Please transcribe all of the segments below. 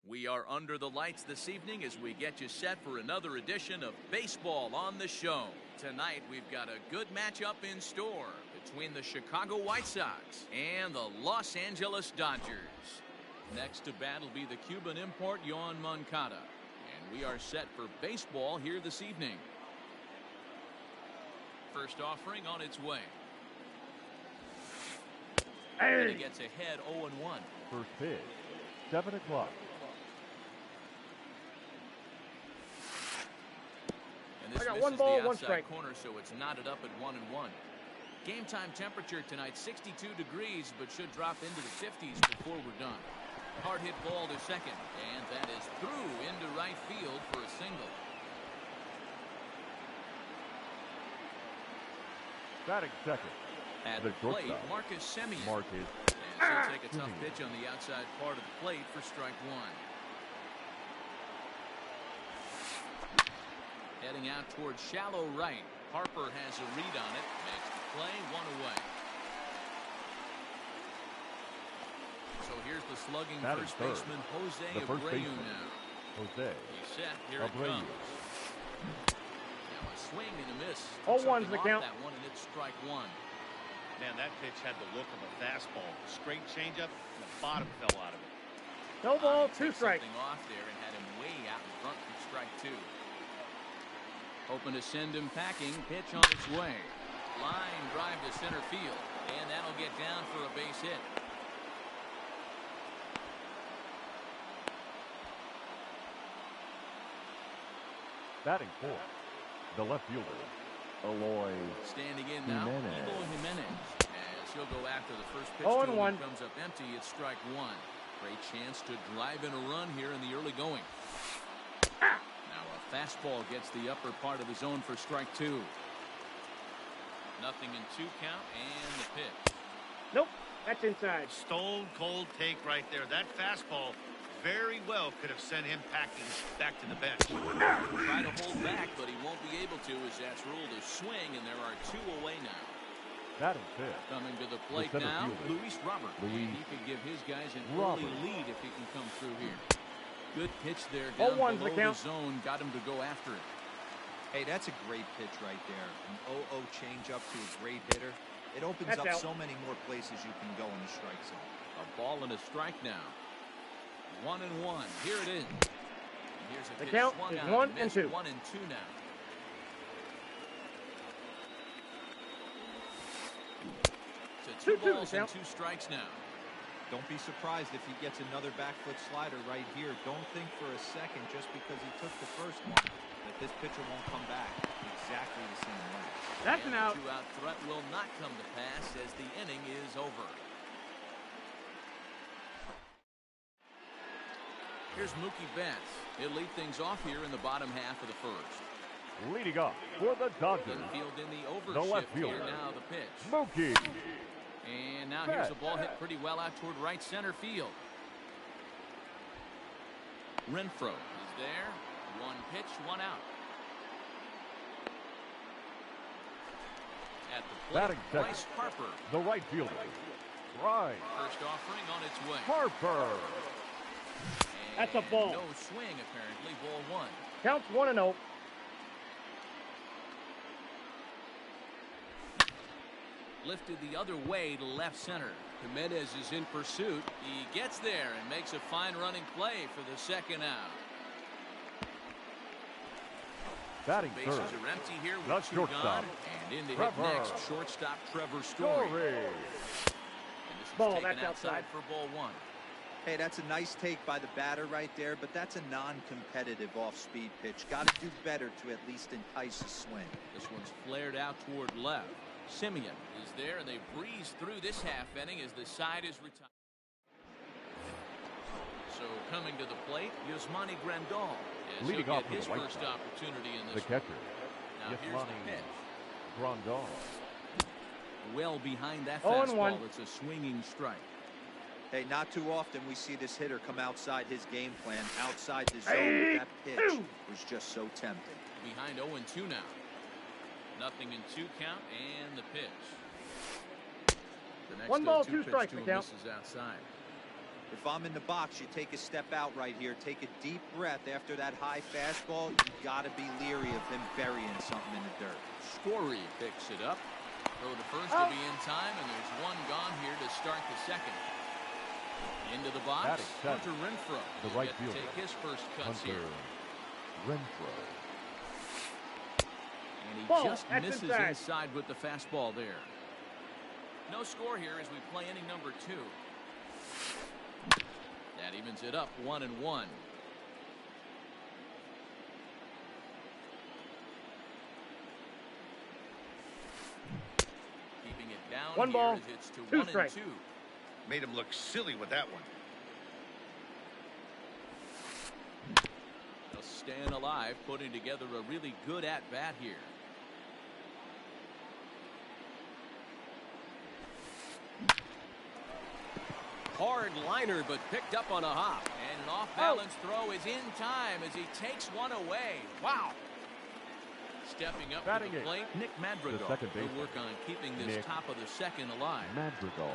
We are under the lights this evening as we get you set for another edition of Baseball on the Show. Tonight we've got a good matchup in store between the Chicago White Sox and the Los Angeles Dodgers. Next to bat will be the Cuban import Yoan Moncada. And we are set for baseball here this evening. First offering on its way. And he gets ahead 0-1. First pitch, 7 o'clock. And this I got misses one ball, the one outside strike. corner, so it's knotted up at 1-1. Game time temperature tonight 62 degrees, but should drop into the 50s before we're done. Hard hit ball to second, and that is through into right field for a single. Batting second. At The the plate, shortstop. Marcus Semien. Marcus. And she'll take a tough pitch on the outside part of the plate for strike one. Heading out towards shallow right. Harper has a read on it. Makes the play, one away. So here's the slugging Batting first third. baseman Jose The first Abreu baseman. now. Jose. He's set. Here Abreu. it comes. Now a swing and a miss. 0-1's the Something off count. That one, and it's strike one. Man, that pitch had the look of a fastball. Straight changeup, and the bottom fell out of it. No ball, He two took strikes. something off there and had him way out in front for strike two. Hoping to send him packing. Pitch on its way. Line drive to center field, and that'll get down for a base hit. Batting fourth. The left fielder. Eloy. Standing in now, Jimenez. Eloy Jimenez. As he'll go after the first pitch 0-1. to him. Comes up empty. It's strike one. Great chance to drive in a run here in the early going. Now a fastball gets the upper part of the zone for strike two. Nothing in two count, and the pitch. Nope, that's inside. Stone cold take right there. That fastball very well could have sent him packing back to the bench. Try to hold back, but he won't be able to as that's ruled a swing, and there are two away now. Batting fifth. Coming to the plate center now, fielder. Luis Robert. Luis He could give his guys an Robert. early lead if he can come through here. Good pitch there 0-1's down the below the count. zone. Got him to go after it. Hey, that's a great pitch right there. An 0-0 changeup to a great hitter. It opens That's up out. so many more places you can go in the strike zone. A ball and a strike now. 1-1. Here it is. And here's a The pitch count swung is on 1 and missed. 2. 1-2 now. So 2-2 two the balls and count. 2 strikes now. Don't be surprised if he gets another back foot slider right here. Don't think for a second, just because he took the first one, that this pitcher won't come back exactly the same way. That's And an out. the two-out threat will not come to pass as the inning is over. Here's Mookie Betts. He'll lead things off here in the bottom half of the first. Leading off for the Dodgers. Infield in the The overshift left here fielder. now the pitch. Mookie. And now here's a ball hit pretty well out toward right center field. Renfroe is there. One pitch, one out. At the plate, Batting second. Bryce Harper. The right fielder. Right. First offering on its way. Harper. That's a And ball. no swing apparently. Ball one. Counts 1-0. Lifted the other way to left center. Jimenez is in pursuit. He gets there and makes a fine running play for the second out. Batting Bases third. are empty here The with two shortstop. gone. And in to hit Trevor. next, shortstop Trevor Story. Story. And this is Ball, taken that's outside outside. for ball one. Hey, that's a nice take by the batter right there, but that's a non-competitive off-speed pitch. Got to do better to at least entice a swing. This one's flared out toward left. Semien is there, and they breeze through this half inning as the side is retired. So coming to the plate, Yasmani Grandal as Leading he'll off get for his the White first Sox. opportunity in The this one. catcher. Now here's Yasmani the pitch. Grandal. Well behind that 0-1. fastball. It's a swinging strike. Hey, not too often we see this hitter come outside his game plan, outside the zone. But that pitch was just so tempting. Behind 0-2 now. Nothing in 2 count and the pitch. The next 1 ball, 2 2 pitch strikes to to him count. misses outside. If I'm in the box, you take a step out right here. Take a deep breath after that high fastball. You got to be leery of him burying something in the dirt. Story picks it up. Throw to first to be in time, and there's one gone here to start the second. Into the box, Batting Hunter seventh, Renfroe. the He'll right get to fielder, take his first cuts Hunter here. Renfroe. And he Ball, just that's misses inside with the fastball there. No score here as we play inning number 2. That evens it up 1-1. Keeping it down One here ball, as it's to 2 1 strikes. and 2. Made him look silly with that one. Just staying alive, putting together a really good at-bat here. Hard liner, but picked up on a hop. And an off-balance throw is in time as he takes one away. Wow. Stepping up Batting to the eighth, plate, Nick Madrigal. the second He'll baseman. work on keeping this Nick top of the second alive. Madrigal.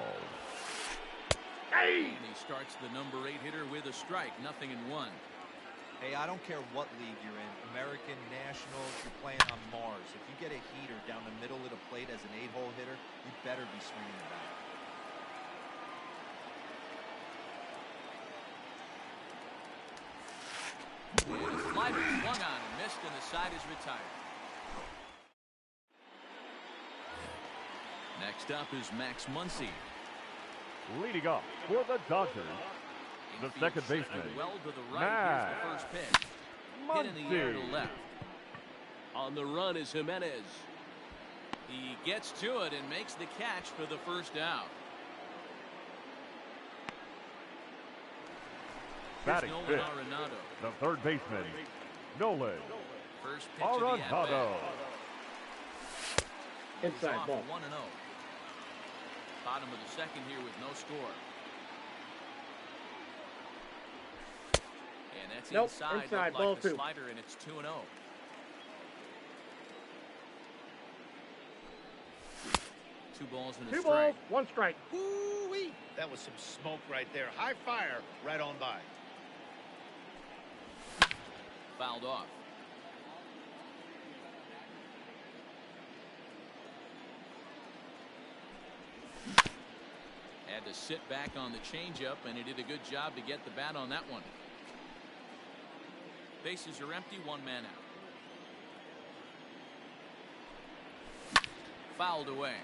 Hey! And he starts the number 8 hitter with a strike, 0-1. Hey, I don't care what league you're in, American, National, if you're playing on Mars. If you get a heater down the middle of the plate as an 8-hole hitter, you better be swinging the bat. And a slider swung on and missed, and the side is retired. Next up is Max Muncy. Leading off for the Dodgers, the Infield second shifted baseman, well to the right. Here's the first pitch. Hit in the air to Muncy. left. On the run is Jimenez. He gets to it and makes the catch for the first out. Batting Nolan fifth, Arenado. the third baseman, Nolan First pitch of the Arenado. at-bat. Inside Off ball. 1-0. Bottom of the second here with no score. And that's Nope, inside. inside, Looked ball like the 2. slider, and it's 2-0. 2 balls and a 2 strike. balls, 1 strike. Woo-wee. That was some smoke right there. High fire right on by. Fouled off. Had to sit back on the changeup, and he did a good job to get the bat on that one. Bases are empty, 1 man out. Fouled away.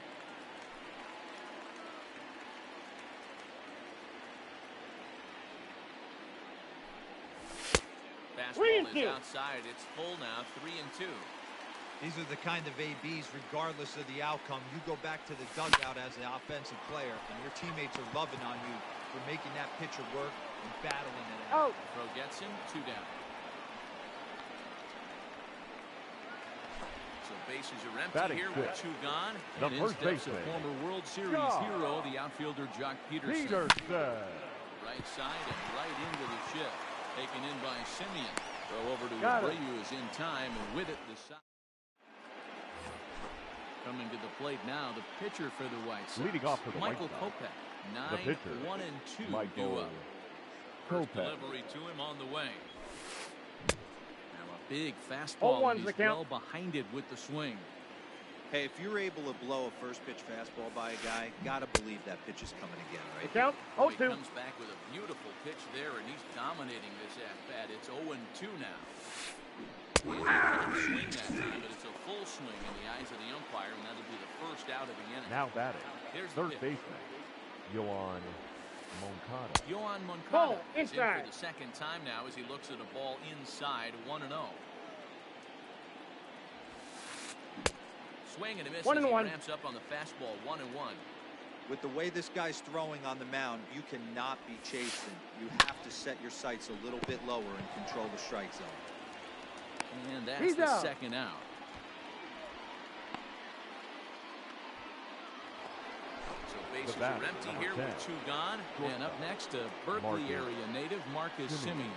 Fastball is 3-2. outside. It's full now, 3-2. These are the kind of ABs, regardless of the outcome. You go back to the dugout as an offensive player, and your teammates are loving on you for making that pitcher work and battling it out. Out. Throw gets him, 2 down. So bases are empty Batting here with fifth, 2 gone. the And in first steps a baseman, former World Series Jock hero, the outfielder Jock Peterson. Peterson. Right side and right into the shift. Taken in by Simeon. Throw over to Got it. Abreu is in time, and with it the side. Coming to the plate now, the pitcher for the White Sox. Leading off for the Michael White Sox, Kopech. the pitcher, 9-1-2 Michael due up. First Kopech. delivery to him on the way. Now a big fastball, 0-1's and he's the count. well behind it with the swing. Hey, if you're able to blow a first pitch fastball by a guy, gotta believe that pitch is coming again, The right? count, Oh, he 0-2. comes back with a beautiful pitch there, and he's dominating this at-bat. It's 0-2 now. And he didn't swing that time, but it's a full swing in the eyes of the umpire, and that'll be the first out of the inning. Now batting, Here's the third pitch. baseman, Yohan Moncada. Yohan Moncada Ball, is in inside. for the second time now as he looks at a ball inside, 1-0. Swing and a miss as 1-1. he ramps up on the fastball, 1-1. With the way this guy's throwing on the mound, you cannot be chasing. You have to set your sights a little bit lower and control the strike zone. And that's He's the out. second out. So bases batter, are empty number here 10. with 2 gone. And up next, a Berkeley Marcus area native, Marcus Simeon. Simeon.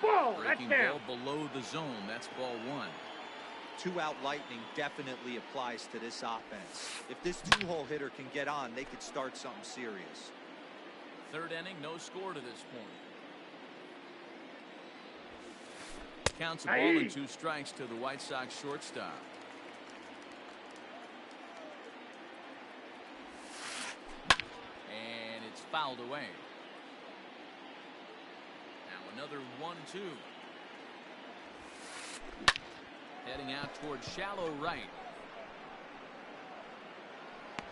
Ball, that's Breaking down. ball below the zone. That's ball 1. 2-out lightning definitely applies to this offense. If this 2-hole hitter can get on, they could start something serious. Third inning, no score to this point. Counts a ball and 2 strikes to the White Sox shortstop. And it's fouled away. Now another 1-2. Heading out towards shallow right.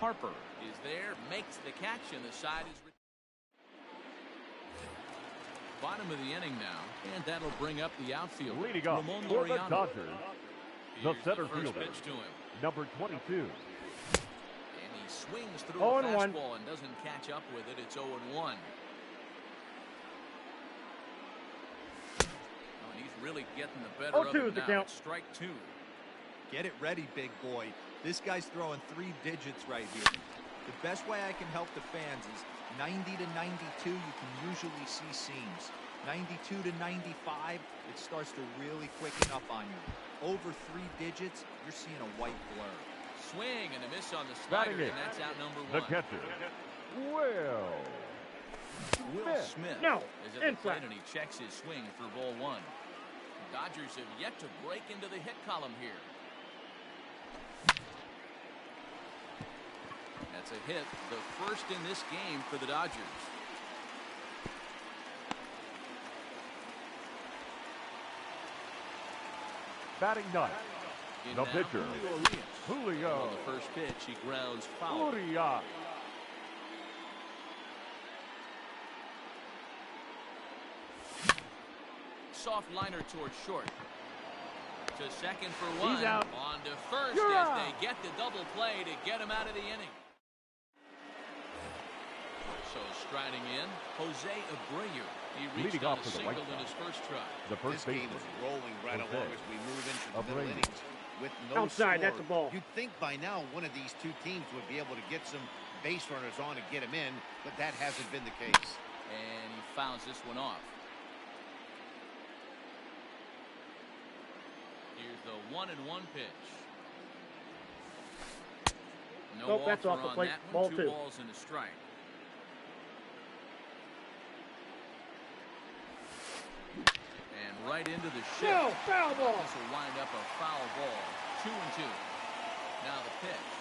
Harper is there, makes the catch, and the side is bottom of the inning now, and that'll bring up the outfield. Leading off Ramon for the Laureano. Dodgers, the Here's center first fielder, pitch to him. number 22. And he swings through a 0-1. fastball and doesn't catch up with it. It's 0-1. Oh, and he's really getting the better of 0-2 it the now. count. It's strike 2. Get it ready, big boy. This guy's throwing 3 digits right here. The best way I can help the fans is 90 to 92, you can usually see seams. 92 to 95, it starts to really quicken up on you. Over 3 digits, you're seeing a white blur. Swing and a miss on the slider, Batting and in, that's out number 1. the catcher, Will Smith No, is at the inside. plate, and he checks his swing for ball 1. Dodgers have yet to break into the hit column here. That's a hit, the first in this game for the Dodgers. batting ninth, In the now, pitcher, Julio Urias. Julio On the first pitch, he grounds foul. Urias. Soft liner towards short. To second for 1. He's out. On to first You're as out. they get the double play to get him out of the inning. So striding in, Jose Abreu. He reached Leading on off a for the White single in his Sox, first try. the This first game baseman, is rolling right Jose along as we move into the middle Abreu. innings. With no Outside, score, that's a ball. You'd think by now one of these two teams would be able to get some base runners on and get him in, but that hasn't been the case. And he fouls this one off. Here's the 1-1 pitch. No Nope, that's offer off the on plate. that one. Ball 2 2. balls and a strike. And right into the shift. No, foul ball. This will wind up a foul ball. 2-2. Now the pitch.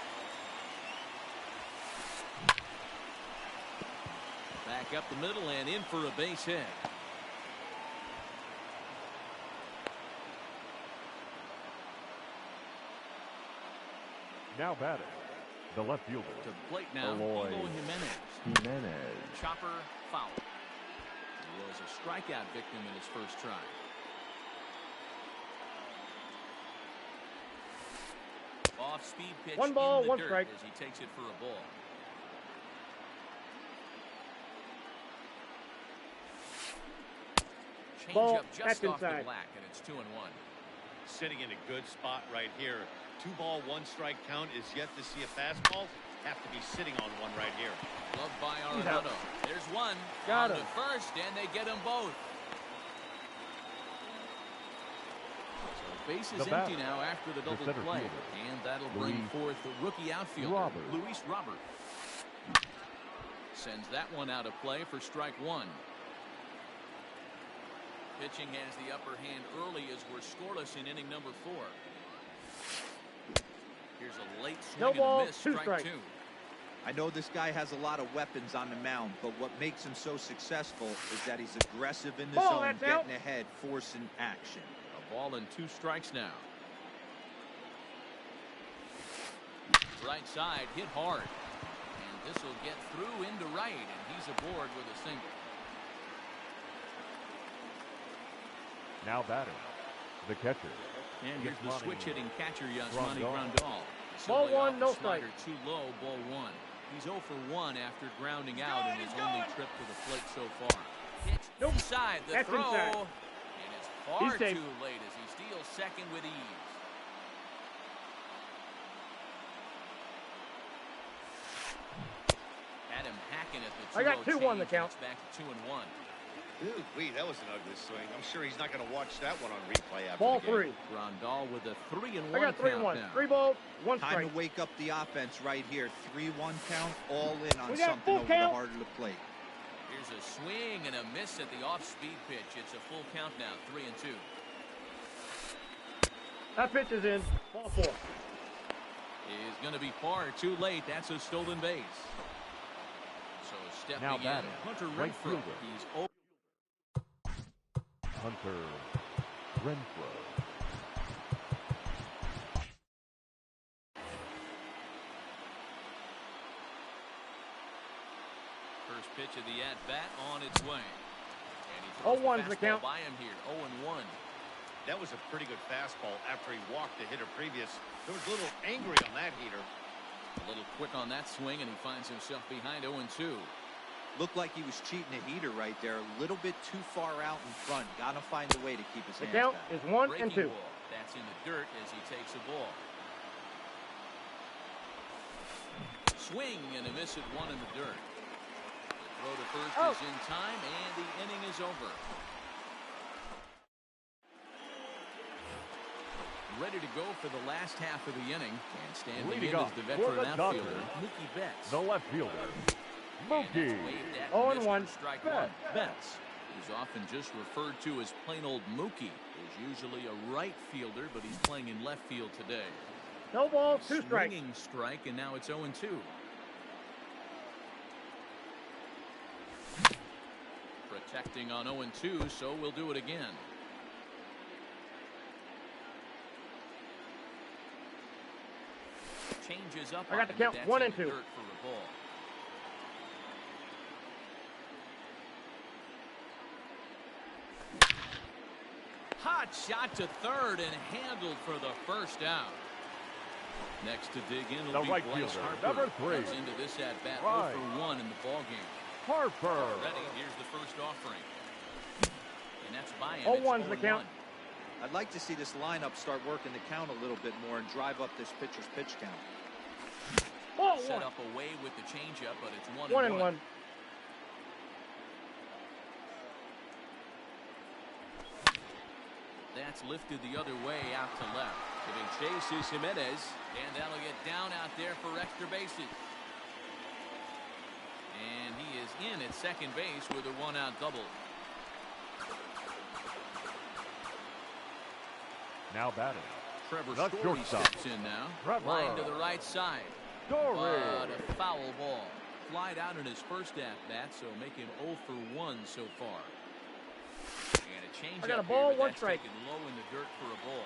Back up the middle and in for a base hit. Now batting, the left fielder, To the plate now, Eloy Eloy Jimenez. Jimenez. Chopper foul. He was a strikeout victim in his first try. Off-speed pitch 1 ball, in the 1 dirt strike. as he takes it for a ball. Ball, Change-up just that's off the inside. black, and it's 2-1. Sitting in a good spot right here. 2 ball, 1 strike count is yet to see a fastball. Have to be sitting on one right here. Loved by He's out. Arenado. There's one. Got on him. to first, and they get them both. So base is The bat, empty now after the double center play. fielder, And that'll bring Luis forth the rookie outfielder, Robert. Luis Robert. Sends that one out of play for strike 1. Pitching has the upper hand early as we're scoreless in inning number 4. Here's a late swing No and ball, a miss, 2 strike strikes. 2. I know this guy has a lot of weapons on the mound, but what makes him so successful is that he's aggressive in the Ball, zone, that's getting out. ahead, forcing action. A ball and 2 strikes now. Right side hit hard. And this will get through into right, and he's aboard with a single. Now batting, the catcher, And here's the Yasmani switch-hitting catcher, Yasmani Grandal. Grandal. Ball Simply 1, off no the strike. slider too low, ball 1. He's 0 for 1 after grounding out in his only trip to the plate so far. Pitch Nope. inside the That's throw. inside. And it's far He's safe. too late as he steals second with ease. Had him hacking at the 2-0 I got 2-1 the change, and count. it's back to 2-1. Ooh, that was an ugly swing. I'm sure he's not going to watch that one on replay after Ball the game. 3. Grandal with a 3-1 I got 3 and 1. count now. 3 balls, 1 Time strike. to wake up the offense right here. 3-1 count, all in on We got something full over count. the heart of the plate. There's a swing and a miss at the off-speed pitch. It's a full count now, 3-2. That pitch is in. Ball 4. Is going to be far too late. That's a stolen base. So stepping Now in, batting, Hunter right Renfroe. fielder. He's over. Hunter Renfroe. First pitch of the at-bat on its way. And he throws 0-1's the fastball count. by him here, 0-1. That was a pretty good fastball after he walked the hitter previous. There was a little angry on that heater. A little quick on that swing, and he finds himself behind 0-2. Looked like he was cheating a heater right there. A little bit too far out in front. Got to find a way to keep his The hands count back. is 1 Breaking and 2. ball. That's in the dirt as he takes a ball. Swing and a miss at 1 in the dirt. The throw to first is in time, and the inning is over. Ready to go for the last half of the inning, and standing Leading in off is the for veteran the outfielder, Dodgers, Mookie Betts. The left fielder, Mookie. 0-1. Strike Betts. one. Betts is often just referred to as plain old Mookie. Is usually a right fielder, but he's playing in left field today. No ball, 2 strikes. Swinging strike, and now it's 0-2. Protecting on 0-2, so we'll do it again. Changes up. I got the on him. count, That's 1 in and the 2. dirt for a ball. Hot shot to third and handled for the first out. Next to dig in will The be right Bryce fielder, Harper. number 3. Comes into this at bat Right. 0 for 1 in the ball game. Harper. Ready. Here's the first offering, and that's by him. 0-1's the It's 0-1. count. I'd like to see this lineup start working the count a little bit more and drive up this pitcher's pitch count. Ball Set 1. up away with the changeup, but it's 1 1 and and 1. 1. That's lifted the other way out to left. Giving chase is Jimenez, and that'll get down out there for extra bases. And he is in at second base with a 1-out double. Now batting, Trevor the Story shortstop. steps in now. Trevor. Line to the right side. Story. But a foul ball. Flied out in his first at-bat, so make him 0 for 1 so far. And a change I got a up ball, here, but 1 that's strike. taken low in the dirt for a ball.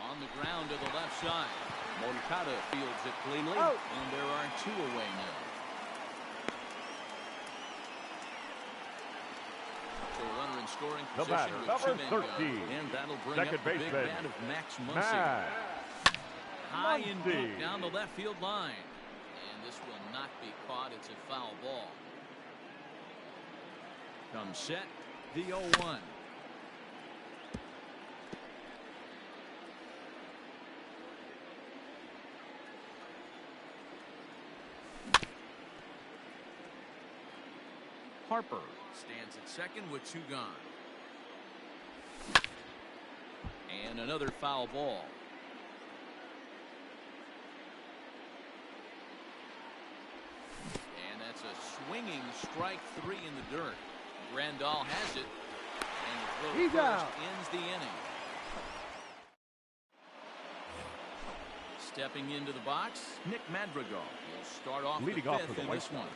On the ground to the left side. Moncada fields it cleanly, and there are 2 away now. So a runner in scoring The position batter, with number 2 men 13. gone. And that'll bring Second up the big baseman, bat of Max Muncy. Matt High and Muncy. deep down the left field line. And this will not be caught. It's a foul ball. Comes set, the 0-1. Harper stands at second with 2 gone. And another foul ball. And that's a swinging strike 3 in the dirt. Grandal has it. And the throw He's first out. ends the inning. Stepping into the box, Nick Madrigal will start off Leading the off 5th for the in White this one.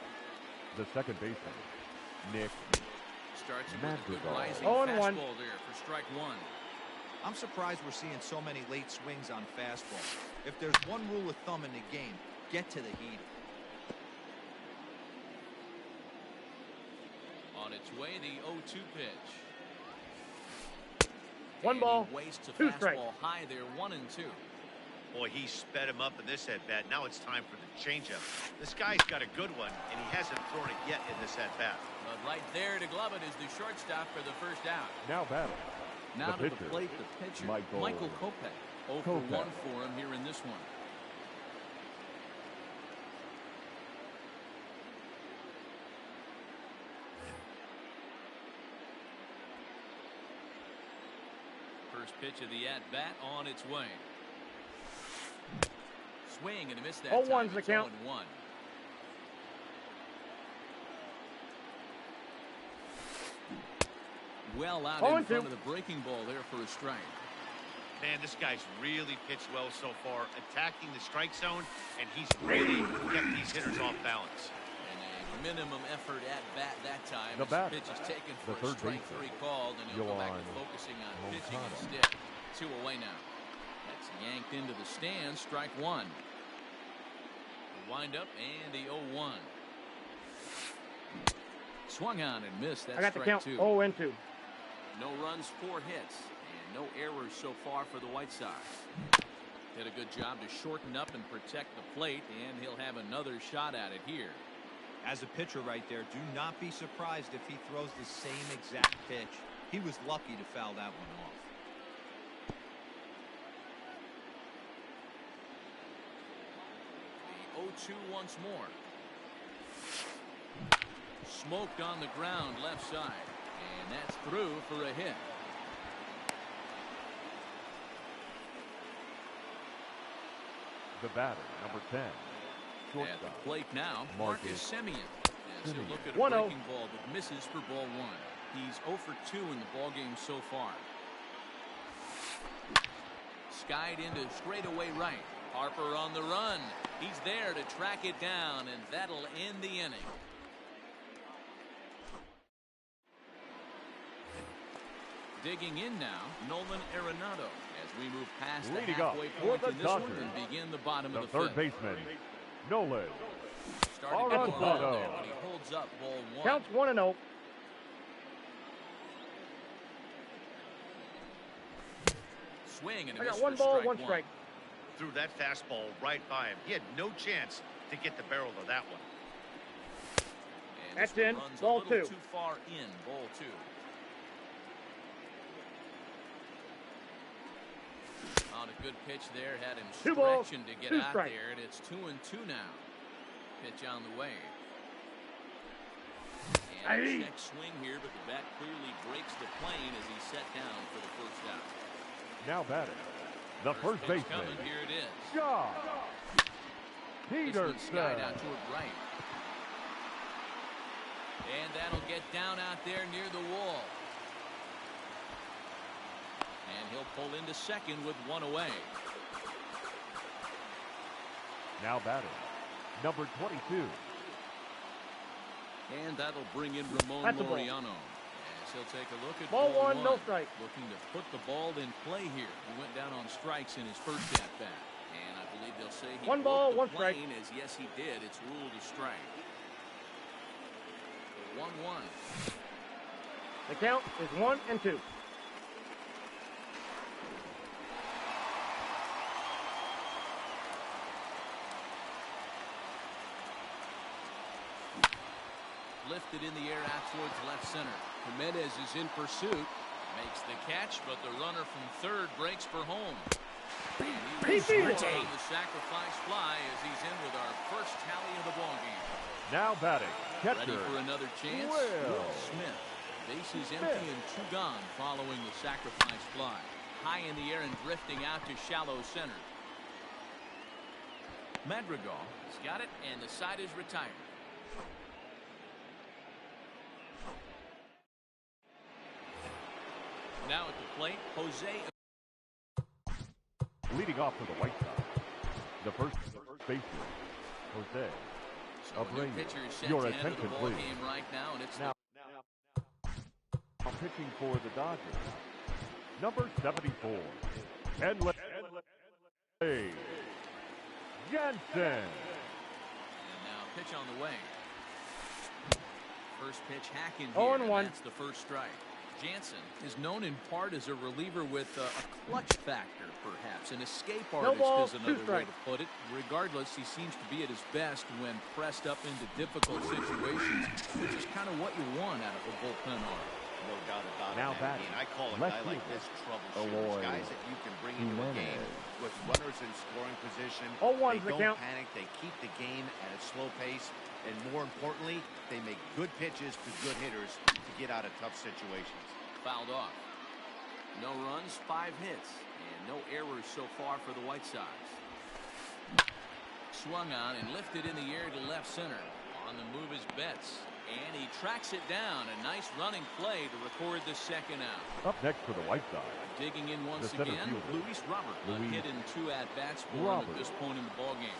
The second baseman, Nick Starts him with a good Madrigal. rising 0-1. fastball there for strike 1. I'm surprised we're seeing so many late swings on fastball. If there's one rule of thumb in the game, get to the heater. On its way, the 0-2 pitch. 1 ball, He wastes a 2 strikes. fastball high there, 1 and 2. Boy, he sped him up in this at-bat. Now it's time for the changeup. This guy's got a good one, and he hasn't thrown it yet in this at-bat. But right there to glove it is the shortstop for the first out. now batting. Now The to the pitcher, plate, the pitcher, Michael Kopech. 0 for 1 Kopech. for him here in this one. First pitch of the at-bat on its way. Swing and a miss that 0-1's time. the It's count. 0-1. Well out in 0-2. front of the breaking ball there for a strike. Man, this guy's really pitched well so far, attacking the strike zone, and he's really kept these hitters off balance. And a minimum effort at bat that time. The As batter, pitch is taken the for a third strike baseman, 3 called, and he'll go back to Yohan focusing on pitching Moncada. instead. 2 away now. That's yanked into the stands. Strike 1. The windup and the 0-1. Swung on and missed. That's I got the strike count. 2. 0-2. No runs, 4 hits, and no errors so far for the White Sox. Did a good job to shorten up and protect the plate, and he'll have another shot at it here. As a pitcher right there, do not be surprised if he throws the same exact pitch. He was lucky to foul that one off. The 0-2 once more. Smoked on the ground left side, and that's through for a hit. The batter, number 10. At Shortstop. the plate now, Marcus Marcus Semien. As he'll look at a 1-0. breaking ball that misses for ball 1. He's 0 for 2 in the ball game so far. Skied into straightaway right. Harper on the run. He's there to track it down, and that'll end the inning. Digging in now, Nolan Arenado as we move past the Leading off halfway for point the in this one Dodgers, and begin the bottom The of the third fifth. baseman, Nolan Started to go Arenado. around there, but he holds up ball 1. Counts 1-0. Swing and a I miss got 1 for ball, strike 1 strike. Threw that fastball right by him. He had no chance to get the barrel of that one. And That's this one in. runs Ball a little 2. too far in. Ball 2. On a good pitch there, had him 2 balls, stretching to get 2 out strike. there, and it's 2-2 now. Pitch on the way. And a Aye. check swing here, but the bat clearly breaks the plane as he's set down for the first out. now batting. The first pitch baseman, coming, here it is. Josh This one's skied out Peterson. toward right. And that'll get down out there near the wall. And he'll pull into second with 1 away. Now batting. Number 22. And that'll bring in Ramon That's a ball. Laureano. As he'll take a look at Ball ball 1, no strike. Looking to put the ball in play here. He went down on strikes in his first at bat. And I believe they'll say he 1 broke ball, the 1 strike. plane, as yes he did. It's ruled a strike. The 1-1. The count is 1-2. Lifted in the air out towards left center. Jimenez is in pursuit. Makes the catch, but the runner from third breaks for home. And he was Beat it. scored on the sacrifice fly as he's in with our first tally of the ballgame. Now batting. Ready Catcher. for another chance? Will Smith. Bases empty and 2 gone following the sacrifice fly. High in the air and drifting out to shallow center. Madrigal has got it, and the side is retired. Now at the plate, Jose. Leading off for the White Sox. The first baseman, Jose So a new Abreu. pitcher is set Your to enter the attention, ball please. game right now, and it's Now pitching for the Dodgers. Number 74. Henley Jensen. And now pitch on the way. First pitch hack in here. 0-1. That's the first strike. Jansen is known in part as a reliever with a clutch factor, perhaps. An escape artist ball, is 2 another way strike. to put it. Regardless, he seems to be at his best when pressed up into difficult situations, which is kind of what you want out of a bullpen arm. No doubt about Now it, man. batting. I mean, I call a Left guy like fielder. this troubleshooters, Aloy guys that you can bring into a game Jimenez. with runners in scoring position. 0-1's They the don't count. panic. They keep the game at a slow pace, and more importantly, they make good pitches to good hitters to get out of tough situations. Fouled off. No runs, 5 hits, and no errors so far for the White Sox. Swung on and lifted in the air to left center. On the move is Betts. And he tracks it down. A nice running play to record the second out. Up next for the White Sox, Digging in once the center again, fielder, Luis Robert. A hit in 2 at-bats for him at this point in the ballgame.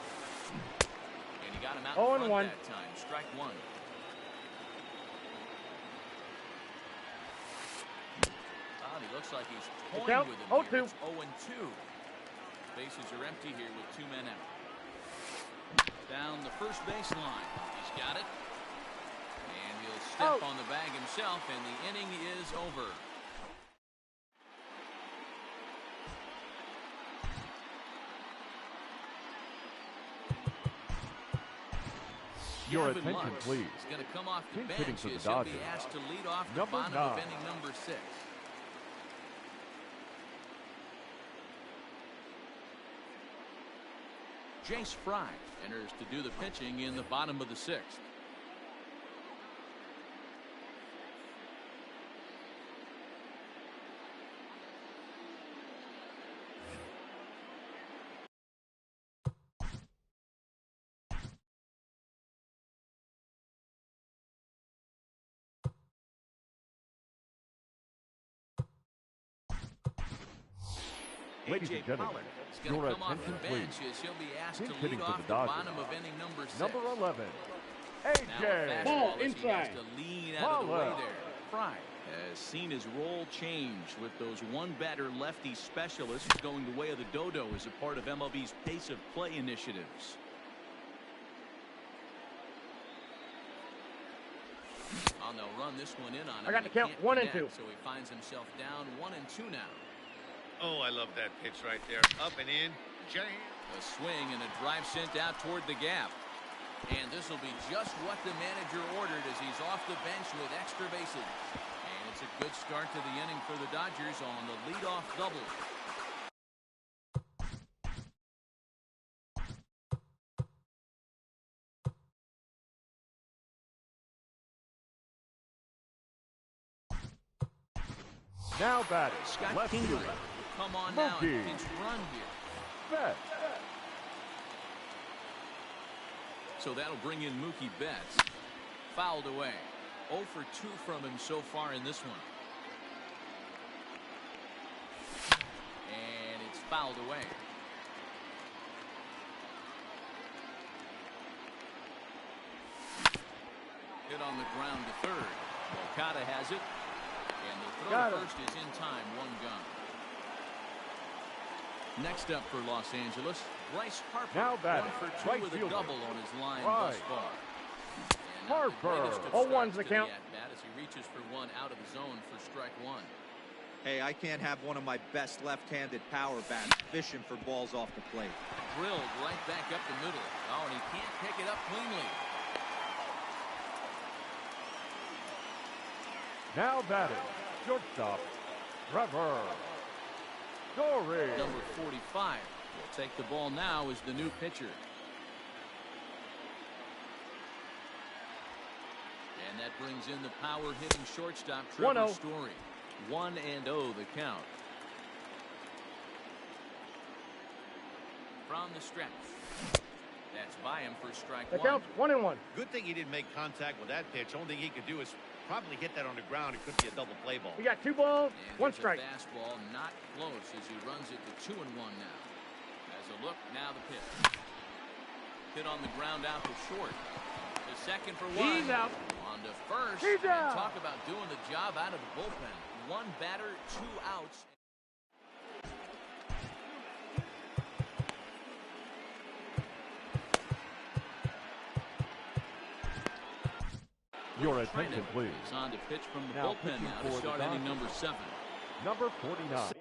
And he got him out in front that time. Strike one. He looks like he's toying with him here. It's 0-2. Bases are empty here with 2 men out. Down the first baseline. He's got it. And he'll step on the bag himself, and the inning is over. Your attention, please. He's going to come off the Pinch bench hitting for the as he'll be Dodgers. asked to lead off the Number bottom of 9. inning number 6. Jace Fry enters to do the pitching in the bottom of the 6th. Ladies and gentlemen, your attention, please. He'll be asked Pinch to hitting lead for off the the Dodgers. bottom of inning number 6. Number 11, Now a AJ. fastball as he inside. has to lean out of the way Pollock. there. Fry has seen his role change with those one-batter lefty specialists going the way of the dodo as a part of MLB's pace of play initiatives. Oh, they'll run this one in on him. I got the He count, can't 1 and connect, 2. So he finds himself down 1-2 now. Oh, I love that pitch right there. Up and in. Jam. A swing and a drive sent out toward the gap. And this will be just what the manager ordered as he's off the bench with extra bases. And it's a good start to the inning for the Dodgers on the leadoff double. Now batting, Scott left Kingery fielder, will come on now and Mookie pinch run here. Betts. So that'll bring in Mookie Betts. Fouled away. 0 for 2 from him so far in this one. And it's fouled away. Hit on the ground to third. Okada has it. And the throw to first is in time. 1 gone. Next up for Los Angeles, Bryce Harper. Now batting, 1 for 2 right with a fielder. double on his line Right. thus far. And Harper. not the greatest of 0-1's starts the to count. at-bat as he reaches for 1 out of the zone for strike 1. Hey, I can't have one of my best left-handed power bats fishing for balls off the plate. Drilled right back up the middle. Oh, and he can't pick it up cleanly. Now batting, shortstop, Trevor Story. Number 45 will take the ball now as the new pitcher. And that brings in the power-hitting shortstop, Trevor 1-0. Story. 1-0 the count. From the stretch. That's by him for strike The 1. count's 1-1. Good thing he didn't make contact with that pitch. Only thing he could do is probably hit that on the ground. It could be a double play ball. We got 2 balls, And 1 here's strike. a fastball not close as he runs it to 2-1 now. As a look, now the pitch. Hit on the ground out to short. The second for 1. He's out. On to first. He's And out. talk about doing the job out of the bullpen. 1 batter, 2 outs. Your attention, please. He's on to pitch from the Now bullpen pitching now for to the start inning Dodgers. number 7. Number 49.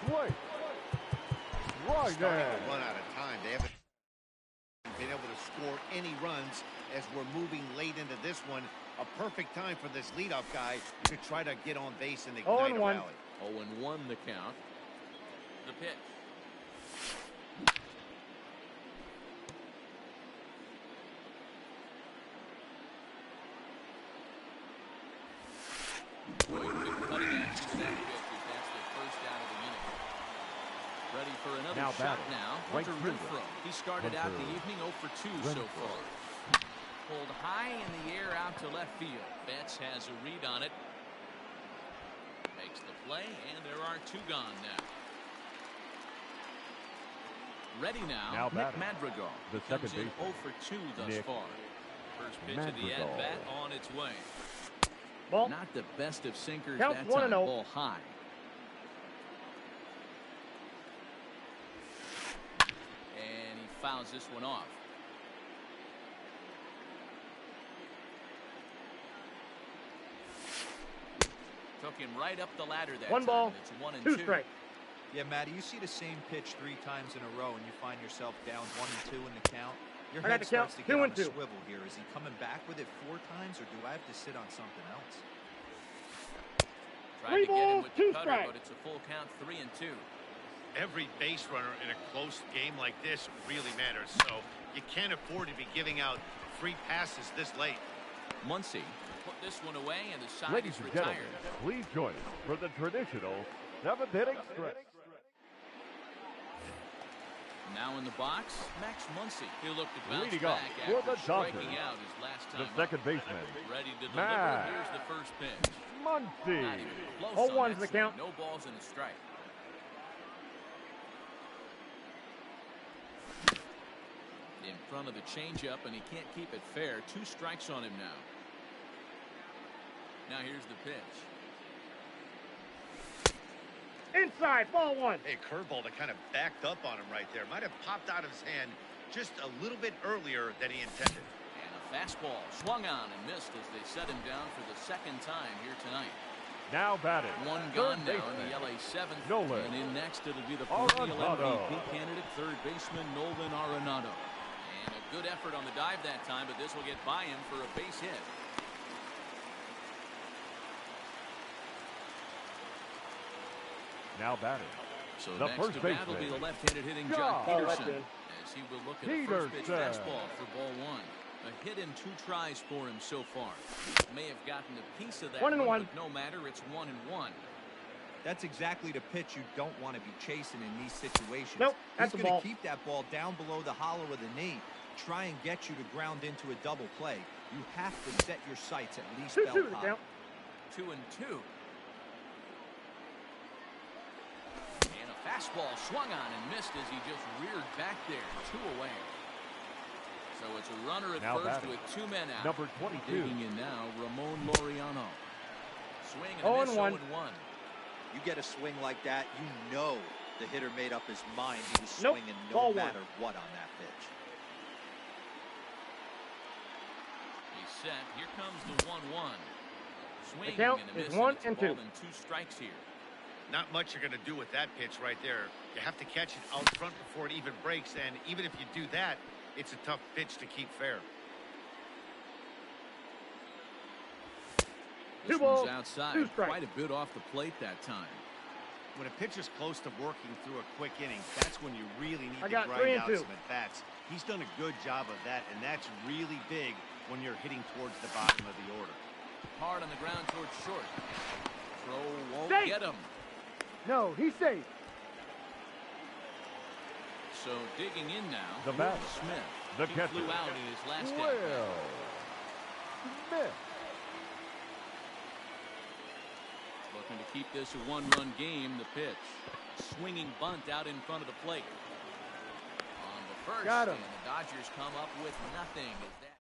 Wait. Right Starting there. to run out of time. They haven't been able to score any runs as we're moving late into this one. A perfect time for this leadoff guy to try to get on base and ignite a 0-1. rally. 0-1 the count. The pitch. Boy, good cutting action to that pitch as that's the first out of the inning. ready for another Now shot batting, now. right Hunter fielder. Renfroe. He started out the evening 0 for 2 so Renfroe. far. Pulled high in the air out to left field. Betts has a read on it. Makes the play, and there are 2 gone now. Ready now Nick batting, Madrigal. the He comes second in baseman. 0 for 2 thus Nick far. First pitch of the Madrigal. at-bat on its way. Ball. Not the best of sinkers Count that 1-0. time. Ball high. And he fouls this one off. Took him right up the ladder that 1 time. ball, It's 1 and 2 2. strikes. Yeah, Matty, you see the same pitch 3 times in a row and you find yourself down 1 and 2 in the count. Your I got head the starts count, to get 2 on and a 2. swivel here. Is he coming back with it 4 times, or do I have to sit on something else? Tried to get him with the 3 balls, 2 cutter, strikes. but it's a full count, 3 and 2. Every base runner in a close game like this really matters, so you can't afford to be giving out free passes this late. Muncy put this one away, and the side Ladies is and retired. gentlemen, please join us for the traditional 7th inning stretch. Now in the box, Max Muncy. He looked to bounce Leading up back for after the striking Dodgers, out his last the time up. second baseman, Ready to deliver. Max Here's the first pitch. Muncy. Not even close 0-1 on is that the swing. count. No balls and a strike. In front of the changeup, and he can't keep it fair. 2 strikes on him now. Now here's the pitch. Inside, ball 1. Hey, curveball that kind of backed up on him right there. Might have popped out of his hand just a little bit earlier than he intended. And a fastball swung on and missed as they set him down for the second time here tonight. Now batted, 1 third gone now in baseman, the LA 7th. Nolan And in next it'll be the Arenado. perennial MVP candidate, third baseman Nolan Arenado. And a good effort on the dive that time, but this will get by him for a base hit. now batted. So The next first to bat will baseman, be the left-handed hitting John John Peterson, Peterson. as he will look at a first pitch Peterson. fastball for ball 1. A hit in 2 tries for him so far. May have gotten a piece of that 1 and 1. but no matter, it's 1 and 1. That's exactly the pitch you don't want to be chasing in these situations. Nope, that's He's a going ball. to keep that ball down below the hollow of the knee, try and get you to ground into a double play. You have to set your sights at least 2-2 belt the high. count. 2 and 2. And a fastball swung on and missed as he just reared back there. 2 away. So it's a runner at Now first batting, with 2 men out. number 22. Digging in now, Ramon Laureano. Swing and a 0 miss, and 1. 0 and 1. You get a swing like that, you know the hitter made up his mind. He was Nope, swinging ball no 1. matter what on that pitch. He's set. Here comes the 1-1. Swing count and a is miss, 1 and it's a and ball 2. and 2 strikes here. Not much you're going to do with that pitch right there. You have to catch it out front before it even breaks, and even if you do that, it's a tough pitch to keep fair. This 2 balls, one's outside. 2 strikes. Quite a bit off the plate that time. When a pitcher's close to working through a quick inning, that's when you really need I to got 3 grind and out 2. some at-bats. He's done a good job of that, and that's really big when you're hitting towards the bottom of the order. Hard on the ground towards short. Throw won't Safe. get him. No, he's safe. So digging in now, The Will batter, Smith. the He catcher, flew out in his last Will at-bat. Smith. Looking to keep this a 1-run game. The pitch. Swinging bunt out in front of the plate. On the first, Got him. and the Dodgers come up with nothing. As that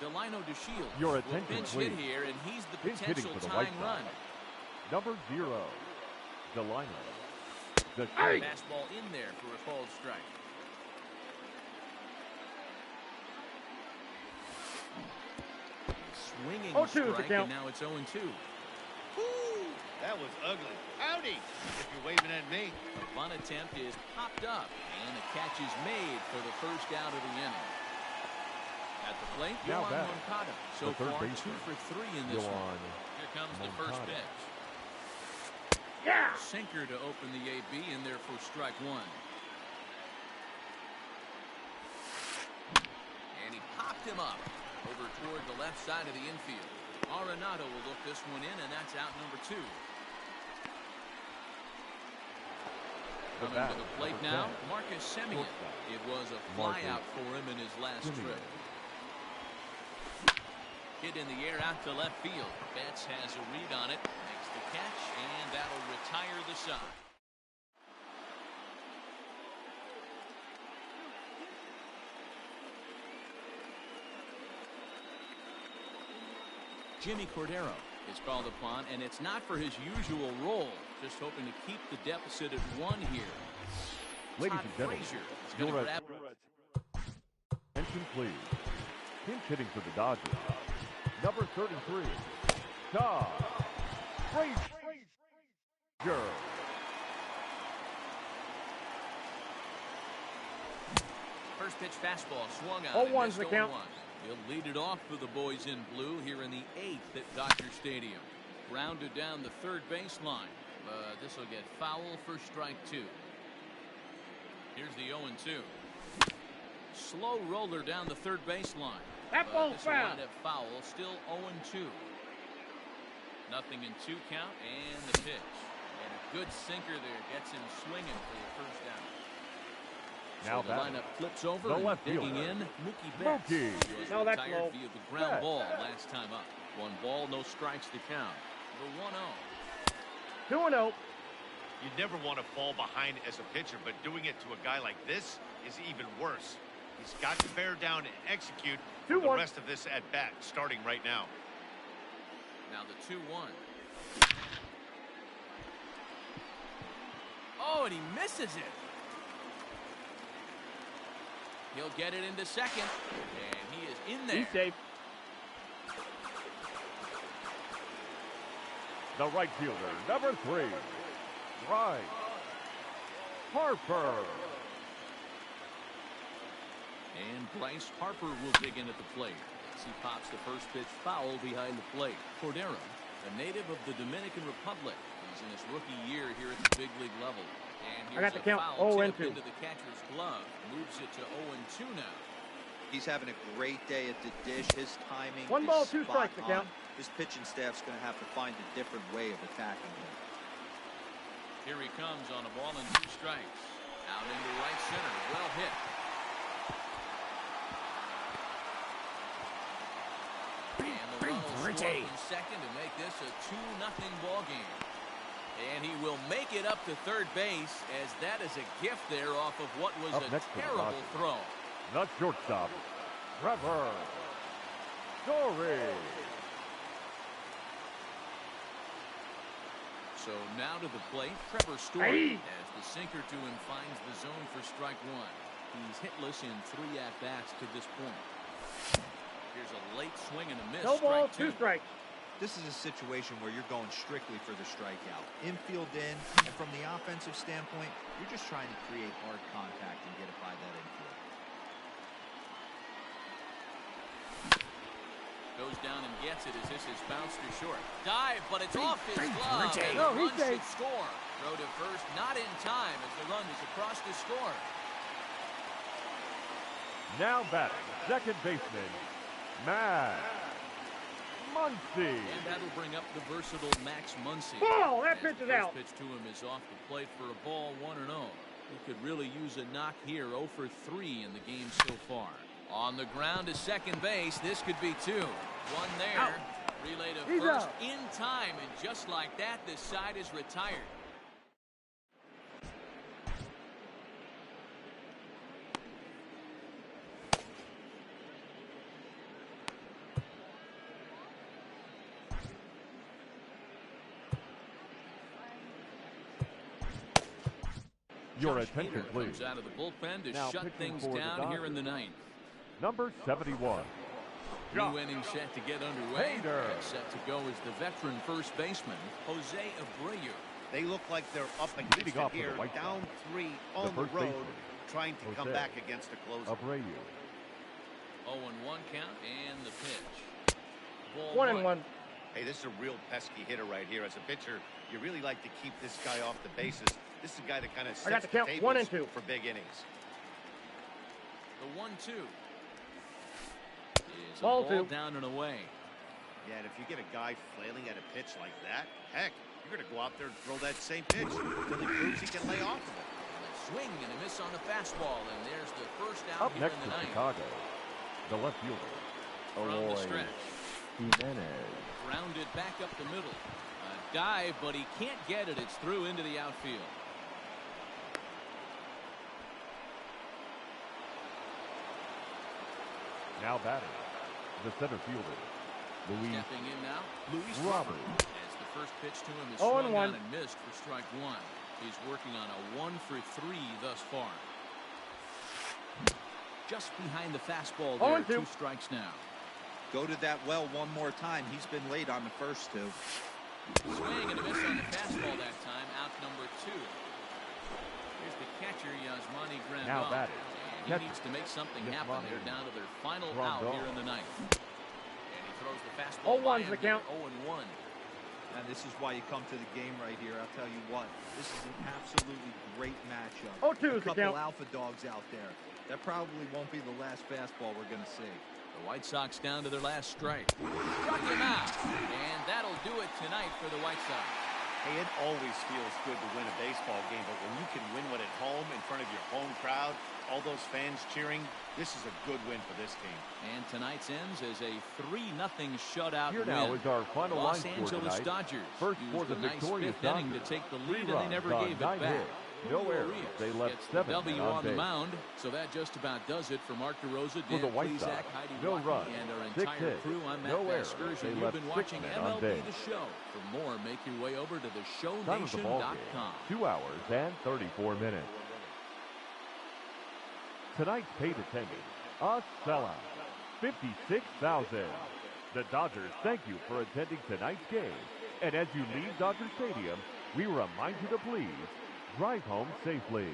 Delino DeShields Your will attention, pinch hit please. here, and he's the Pinch hitting potential for the White tying Sox. run. Number 0, Delino. The Hey! Fastball in there for a called strike. Swinging 0-2 is the strike, count. and now it's 0-2. Woo! That was ugly. Howdy, if you're waving at me. The bunt attempt is popped up, and the catch is made for the first out of the inning. At the plate, Now Yohan batting, Moncada. So the third far, 2 baseman, for 3 in this one. Yohan Here comes the first Moncada. pitch. Yeah. Sinker to open the AB, and therefore strike 1. And he popped him up over toward the left side of the infield. Arenado will look this one in, and that's out number 2. Coming to the plate now, Marcus Semien. It was a flyout for him in his last trip. Hit in the air out to left field. Betts has a read on it, makes the catch, and that'll retire the side. Jimmy Cordero is called upon, and it's not for his usual role. Just hoping to keep the deficit at 1 here. Ladies and gentlemen, your attention please. Pinch hitting for the Dodgers. Number 33, Todd Frazier. First pitch fastball swung on. 0-1's the count. He'll lead it off for the boys in blue here in the 8th at Dodger Stadium. Grounded down the third baseline. This will get foul for strike 2. Here's the 0-2. Slow roller down the third baseline. That ball's foul. Foul. Still 0-2. Nothing in 2 count, and the pitch. And a good sinker there gets him swinging for the first down. Now so the lineup flips over, the left digging fielder. in, Mookie Betts. No, that's low. Via the ground ball last time up. 1 ball, no strikes to count. The 1-0. 2-0. You never want to fall behind as a pitcher, but doing it to a guy like this is even worse. He's got to bear down and execute for the rest of this at bat, starting right now. Now the 2-1. Oh, and he misses it. He'll get it into second, and he is in there. He's safe. The right fielder, number 3, Bryce Harper. And Bryce Harper will dig in at the plate. As he pops the first pitch foul behind the plate. Cordero, a native of the Dominican Republic. He's in his rookie year here at the big league level. And here's I got the count. foul 0-2 into the catcher's glove. Moves it to 0-2 now. He's having a great day at the dish. His timing 1 is ball, 2 spot strikes to on. count. His pitching staff's going to have to find a different way of attacking him. Here he comes on a ball and 2 strikes. Out into right center. Well hit. And the run will score from second to make this a 2-0 ball game. And he will make it up to third base, as that is a gift there off of what was a terrible throw. The shortstop, Trevor Story. So now to the plate, Trevor Story, as the sinker to him finds the zone for strike 1. He's hitless in 3 at-bats to this point. Here's a late swing and a miss. No ball, strike 2 strikes. This is a situation where you're going strictly for the strikeout. Infield in, and from the offensive standpoint, you're just trying to create hard contact and get it by that infield. Goes down and gets it as this is bounced to short. Dive, but it's off his glove. And No, the he's run should safe. score. Throw to first, not in time as the run is across the score. Now batting, second baseman, Max Muncy. And that'll bring up the versatile Max Muncy. Ball, that As pitch the is first out. pitch to him is off the plate for a ball, 1-0. He could really use a knock here, 0 for 3 in the game so far. On the ground to second base, this could be 2. 1 there. Out. Relay to He's first out. in time, and just like that, this side is retired. Your Josh attention, Hader please. comes out of the bullpen to Now shut pitching things for the down here in the Dodgers. 9th. Number 71, New inning set to get underway. Hader. And set to go is the veteran first baseman, Jose Abreu. They look like they're up against Leading it off for the here, White down Sox, 3 on the first road, baseman, trying to come Jose back against a closer. Abreu. 0-1 count and the pitch. Ball 1-1. Hey, this is a real pesky hitter right here. As a pitcher, you really like to keep this guy off the bases. This is a guy that kind of I got sets the count, tables 1 and 2. for big innings. The 1-2 is a Ball ball 2. down and away. Yeah, and if you get a guy flailing at a pitch like that, heck, you're going to go out there and throw that same pitch until he proves he can lay off of it. Swing and a miss on the fastball, and there's the first out Up here next in the for ninth. Chicago, the left fielder, From the Eloy stretch. Jimenez. Grounded back up the middle. A dive, but he can't get it. It's through into the outfield. Now batting, the center fielder, Luis Stepping in now, Luis Robert. As the first pitch to him is 0-1. swung on and missed for strike one. He's working on a 1-for-3 thus far. Just behind the fastball there. 0-2. 2 strikes now. Go to that well one more time. He's been late on the first two. Swing and a miss on the fastball that time. Out number 2. Here's the catcher, Yasmani Grandal. Now batting, And he catcher, needs to make something happen. Yasmani They're down to their final Grandal. out here in the ninth. And he throws the fastball. 0-1's by the him. count. 0-1. And this is why you come to the game right here. I'll tell you what, this is an absolutely great matchup. 0-2 A is the couple count. alpha dogs out there. That probably won't be the last fastball we're going to see. The White Sox down to their last strike. Struck him out. And that'll do it tonight for the White Sox. Hey, it always feels good to win a baseball game, but when you can win one at home in front of your home crowd, all those fans cheering, this is a good win for this team. And tonight's ends as a 3-0 shutout Here win. now is our final Los line score Angeles tonight. Dodgers First used for the a nice victorious fifth inning to Dodgers. take the 3 lead, and they runs never on gave it 9 back. hits. No Julio errors. Urias They left gets the 7 W men on the base. mound. So that just about does it for Mark DeRosa, For the Dan White Plesac, Sox, Heidi no Watkey, runs, and our 6 entire hits, crew. I'm no Matt errors. Vasgersian. They You've left been 6 watching men on MLB base. The Show. For more, make your way over to Time of the ball game, theshowNation.com. 2 hours and 34 minutes. Tonight's paid attendance, a sellout, 56,000. The Dodgers thank you for attending tonight's game. And as you leave Dodger Stadium, we remind you to please drive home safely.